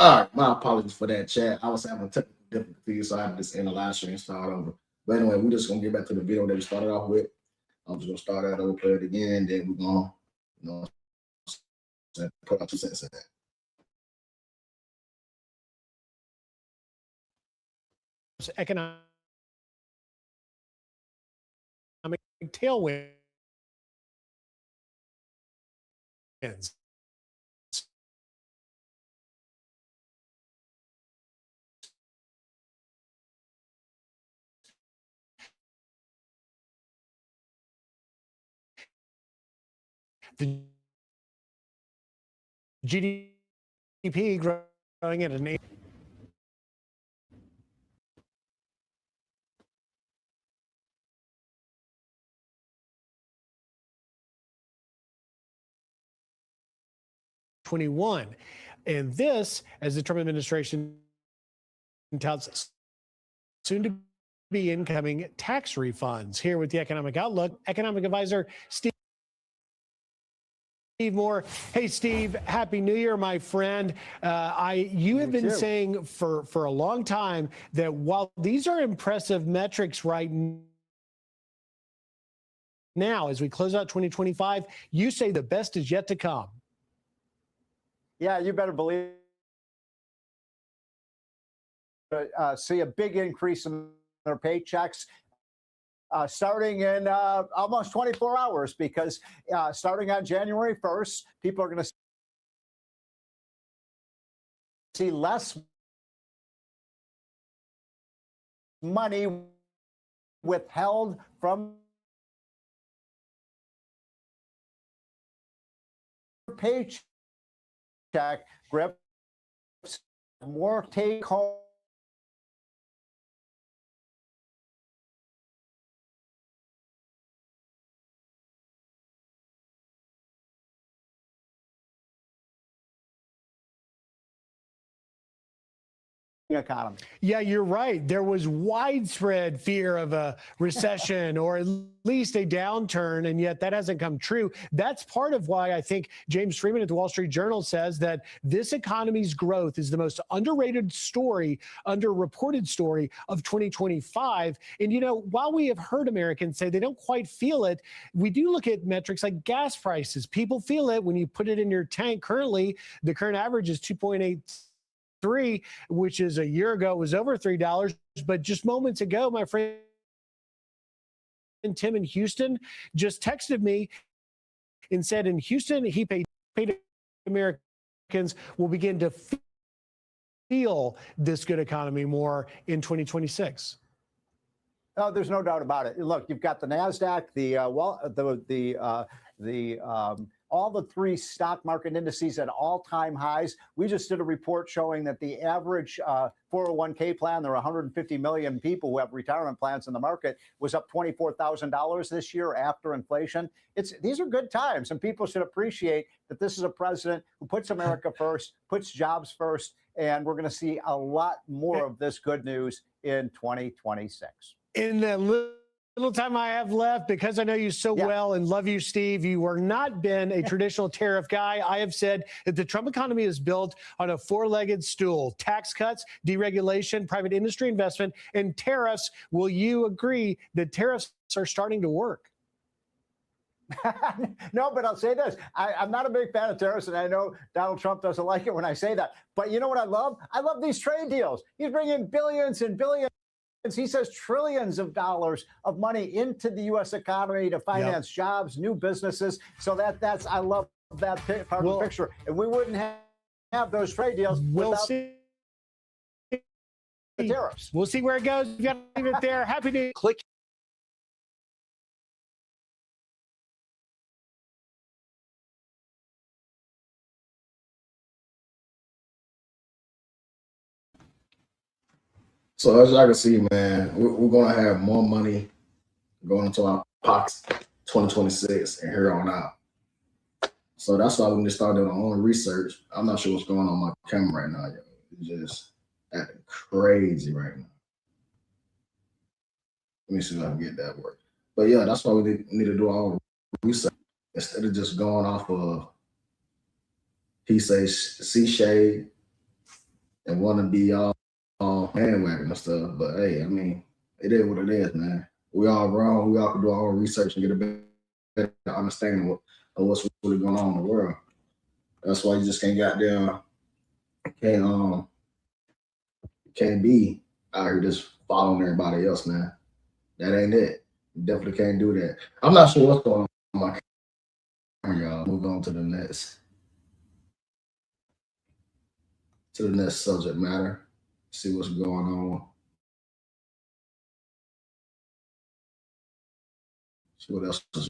All right, my apologies for that, chat. I was having technical difficulties, so I had to just end the live stream and start over. But anyway, we're just gonna get back to the video that we started off with. I'm just gonna start that over, play it again, then we're gonna, put our 2 cents in that. Economic tailwinds. The GDP growing at an 21. And this, as the Trump administration touts soon to be incoming tax refunds. Here with the Economic Outlook, economic advisor Steve Moore. Hey, Steve, Happy New Year, my friend. You have been saying for a long time that while these are impressive metrics right now, as we close out 2025, you say the best is yet to come. Yeah, you better believe see a big increase in their paychecks starting in almost 24 hours, because starting on January 1st, people are going to see less money withheld from paycheck. Grips more take home economy. Yeah, you're right. There was widespread fear of a recession or at least a downturn, and yet that hasn't come true. That's part of why I think James Freeman at the Wall Street Journal says that this economy's growth is the most underrated story, underreported story of 2025. And, while we have heard Americans say they don't quite feel it, we do look at metrics like gas prices. People feel it when you put it in your tank. Currently, the current average is 2.83, which is a year ago was over $3. But just moments ago, my friend Tim in Houston just texted me and said in Houston, he paid Americans will begin to feel this good economy more in 2026. Oh, there's no doubt about it. Look, you've got the NASDAQ, all the three stock market indices at all-time highs. We just did a report showing that the average 401k plan, there are 150 million people who have retirement plans in the market, was up $24,000 this year after inflation. These are good times, and people should appreciate that this is a president who puts America first, puts jobs first, and we're going to see a lot more of this good news in 2026. In the little time I have left, because I know you so well and love you, Steve, you are not been a traditional tariff guy. I have said that the Trump economy is built on a four-legged stool: tax cuts, deregulation, private industry investment, and tariffs. Will you agree that tariffs are starting to work? No, but I'll say this. I'm not a big fan of tariffs, and I know Donald Trump doesn't like it when I say that. But you know what I love? I love these trade deals. He's bringing billions and billions. He says trillions of dollars of money into the U.S. economy to finance jobs, new businesses. So that's I love that part of the picture. And we wouldn't have those trade deals without the tariffs. We'll see where it goes. You got to leave it there. Happy to click. So as y'all can see, man, we're going to have more money going into our pockets 2026 and here on out. So that's why we need to start doing our own research. I'm not sure what's going on my camera right now, yo. It's just acting crazy right now. Let me see if I can get that work. But yeah, that's why we need to do our own research instead of just going off of he says see shade and want to be all bandwagon and stuff. But hey, I mean, it is what it is, man. We all wrong. We all can do our own research and get a better understanding of what's really going on in the world. That's why you just can't can't can't be out here just following everybody else, man. That ain't it. You definitely can't do that. I'm not sure what's going on with my camera, y'all. Move on to the next subject matter. See what's going on. See what else is.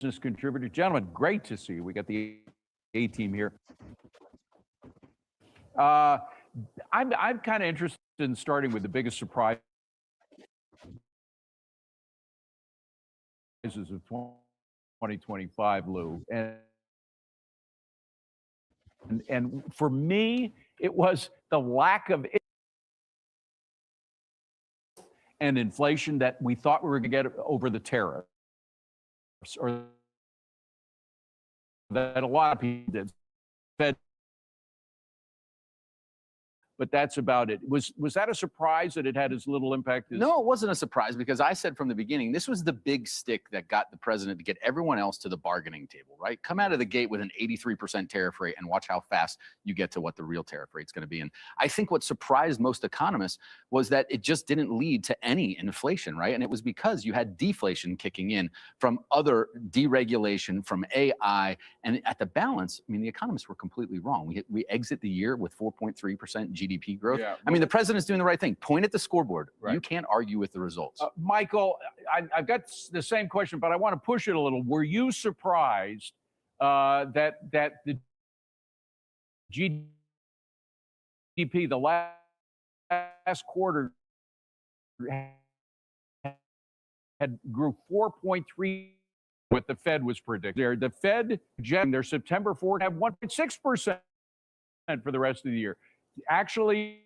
Business contributor. Gentlemen, great to see you. We got the A team here. I'm kind of interested in starting with the biggest surprises of 2025, Lou. And for me, it was the lack of and inflation that we thought we were going to get over the tariffs, or that a lot of people did. Fed, but that's about it. Was that a surprise that it had as little impact as? No, it wasn't a surprise because I said from the beginning, this was the big stick that got the president to get everyone else to the bargaining table, right? Come out of the gate with an 83% tariff rate and watch how fast you get to what the real tariff rate is going to be. And I think what surprised most economists was that it just didn't lead to any inflation, right? And it was because you had deflation kicking in from other deregulation, from AI, and at the balance, I mean, the economists were completely wrong. We exit the year with 4.3% GDP growth. Yeah. I mean, the president's doing the right thing. Point at the scoreboard. Right. You can't argue with the results. Michael, I've got the same question, but I want to push it a little. Were you surprised that the GDP, the last quarter, had grew 4.3%? What the Fed was predicting. The Fed projecting their September forward have 1.6% for the rest of the year. Actually,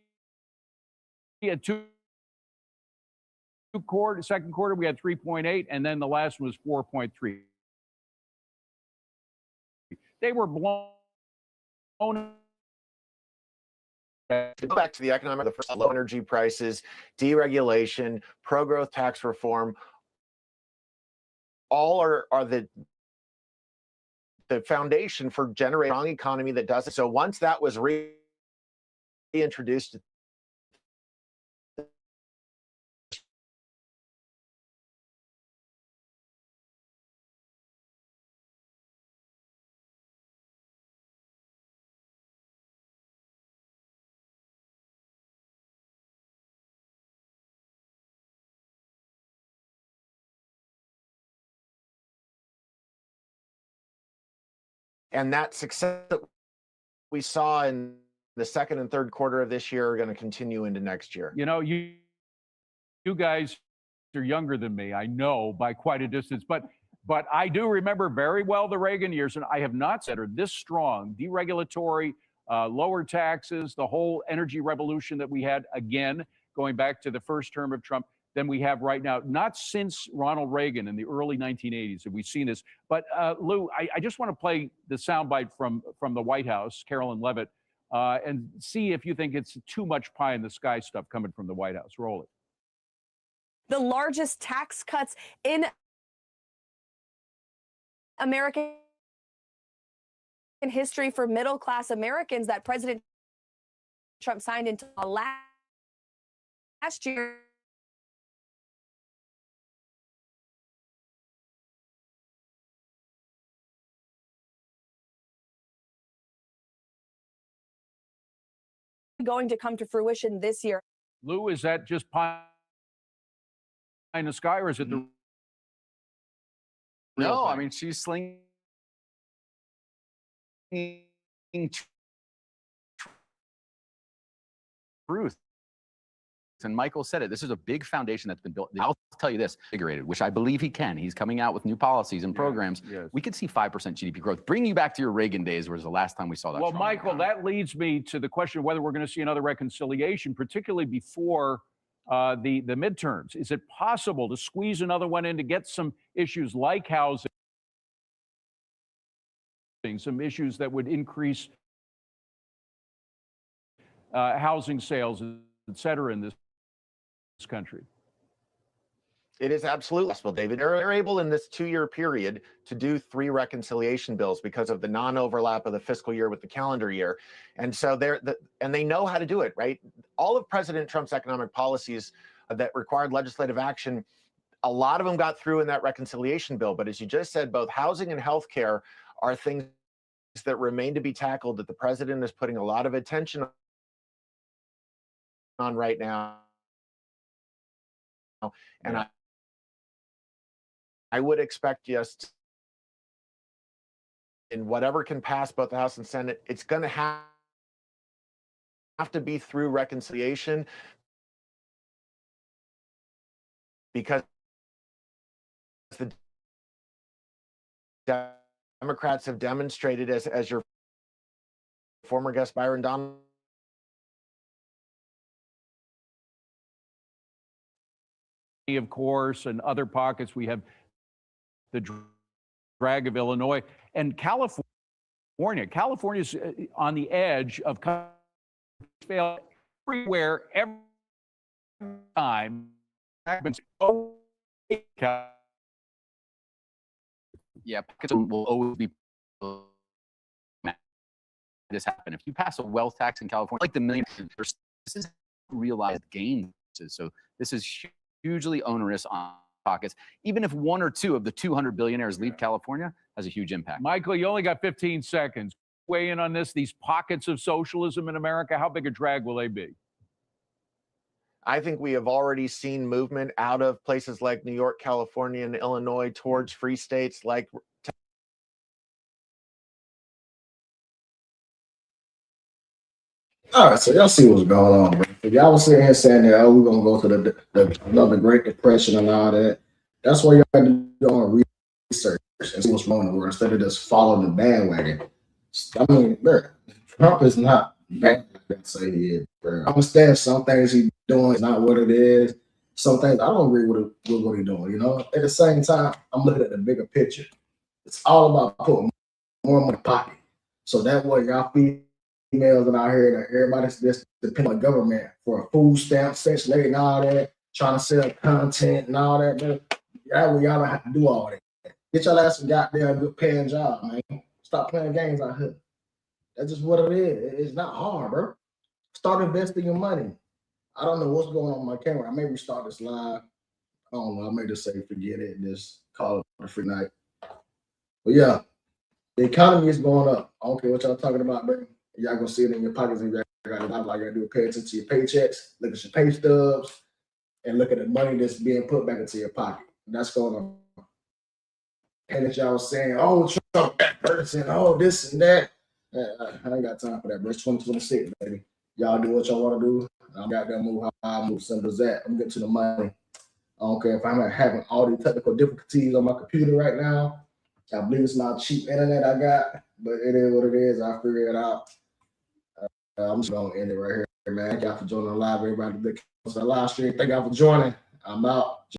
at second quarter, we had 3.8, and then the last one was 4.3. They were blown. Go back to the economic, the first low energy prices, deregulation, pro-growth tax reform, all are the foundation for generating a strong economy that does it. So once that was reintroduced, and that success that we saw in the second and third quarter of this year are going to continue into next year. You know, you guys are younger than me, I know, by quite a distance, but I do remember very well the Reagan years, and I have not said are this strong, deregulatory, lower taxes, the whole energy revolution that we had, again, going back to the first term of Trump, than we have right now. Not since Ronald Reagan in the early 1980s have we seen this. But Lou, I just want to play the soundbite from the White House, Carolyn Levitt, and see if you think it's too much pie in the sky stuff coming from the White House. Roll it. The largest tax cuts in American history for middle-class Americans that President Trump signed into law last year. Going to come to fruition this year. Lou, is that just pie in the sky, or is it the No, I mean, she's slinging truth. and Michael said it, this is a big foundation that's been built. I'll tell you this, invigorated, which I believe he can. He's coming out with new policies and programs. Yes. We could see 5% GDP growth. Bring you back to your Reagan days, was the last time we saw that. Well, strong Michael, economy. that leads me to the question of whether we're going to see another reconciliation, particularly before the midterms. Is it possible to squeeze another one in to get some issues like housing, some issues that would increase housing sales, et cetera, in this country? It is absolutely possible, David. They're able in this 2-year period to do 3 reconciliation bills because of the non-overlap of the fiscal year with the calendar year. And so and they know how to do it, right? All of President Trump's economic policies that required legislative action, a lot of them got through in that reconciliation bill. But as you just said, both housing and healthcare are things that remain to be tackled that the president is putting a lot of attention on right now. And Yeah. I would expect just in whatever can pass both the House and Senate, it's going to have to be through reconciliation, because the Democrats have demonstrated, as your former guest Byron Donald of course, and other pockets. We have the drag of Illinois and California. California's on the edge of fail everywhere, every time. Yeah, because will always be this happen. If you pass a wealth tax in California, like the million, this is realized gains. So this is hugely onerous on pockets. Even if 1 or 2 of the 200 billionaires leave California, has a huge impact. Michael, you only got 15 seconds. Weigh in on this, these pockets of socialism in America. How big a drag will they be? I think we have already seen movement out of places like New York, California, and Illinois towards free states like All right, so y'all see what's going on, bro. If y'all was sitting here saying that, oh, we're gonna go to another Great Depression and all that, that's why y'all got to do your own research and see what's wrong in the world instead of just following the bandwagon. I mean, bro, Trump is not bad like say he is, bro. I understand some things he's doing is not what it is. Some things I don't agree with what he's doing. You know, at the same time, I'm looking at the bigger picture. It's all about putting more money in the pocket, so that way y'all feed emails and out here that everybody's just depending on government for a food stamp, Section 8 and all that, trying to sell content and all that, man. That way y'all don't have to do all that. Get your ass a goddamn good paying job, man. Stop playing games out here. That's just what it is. It's not hard, bro. Start investing your money. I don't know what's going on with my camera. I may restart this live. I don't know. I may just say forget it and just call it a free night. But yeah, the economy is going up. I don't care what y'all talking about, bro. Y'all gonna see it in your pockets and y'all gotta do pay attention to your paychecks, look at your pay stubs, and look at the money that's being put back into your pocket. And that's going on. And that y'all was saying, oh, Trump, that person, oh, this and that. I ain't got time for that, bro. It's 2026, baby. Y'all do what y'all want to do. I got that move how I move. Simple as that. I'm getting to the money. I don't care if I'm having all these technical difficulties on my computer right now. I believe it's not cheap internet I got, but it is what it is. I'll figure it out. I'm just gonna end it right here, man. Thank y'all for joining the live, everybody. The live stream. Thank y'all for joining. I'm out.